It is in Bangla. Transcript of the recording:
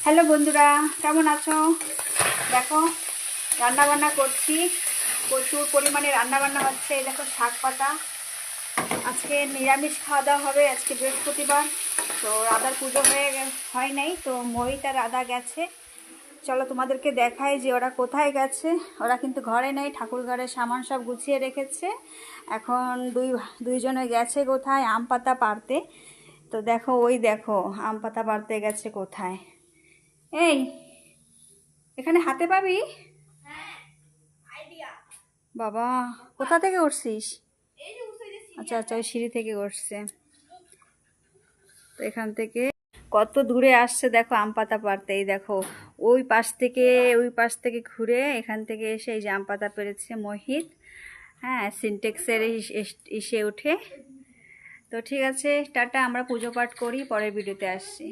হ্যালো বন্ধুরা, কেমন আছো? দেখো রান্না বান্না করছি, প্রচুর পরিমাণে রান্না বান্না হচ্ছে। এই দেখো শাক পাতা, আজকে নিরামিষ খাওয়া দাওয়া হবে। আজকে বৃহস্পতিবার, তো রাধার পুজো হয় নাই, তো মহিত আর রাধা গেছে। চলো তোমাদেরকে দেখাই যে ওরা কোথায় গেছে। ওরা কিন্তু ঘরে নেই, ঠাকুর ঘরের সামান সব গুছিয়ে রেখেছে। এখন দুইজনে গেছে কোথায় আম পাতা পাড়তে। তো দেখো ওই দেখো আম পাতা পাড়তে গেছে কোথায়। এই এখানে হাতে পাবি? বাবা, কোথা থেকে উঠছিস? আচ্ছা আচ্ছা, ওই সিঁড়ি থেকে উঠছে। তো এখান থেকে কত দূরে আসছে দেখো আম পাতা পাড়তে। এই দেখো ওই পাশ থেকে ঘুরে এখান থেকে এসে এই যে আম পাতা পেরেছে মোহিত। হ্যাঁ, সিনটেক্সের ইসে উঠে। তো ঠিক আছে, টাটা, আমরা পুজো পাঠ করি, পরের ভিডিওতে আসছি।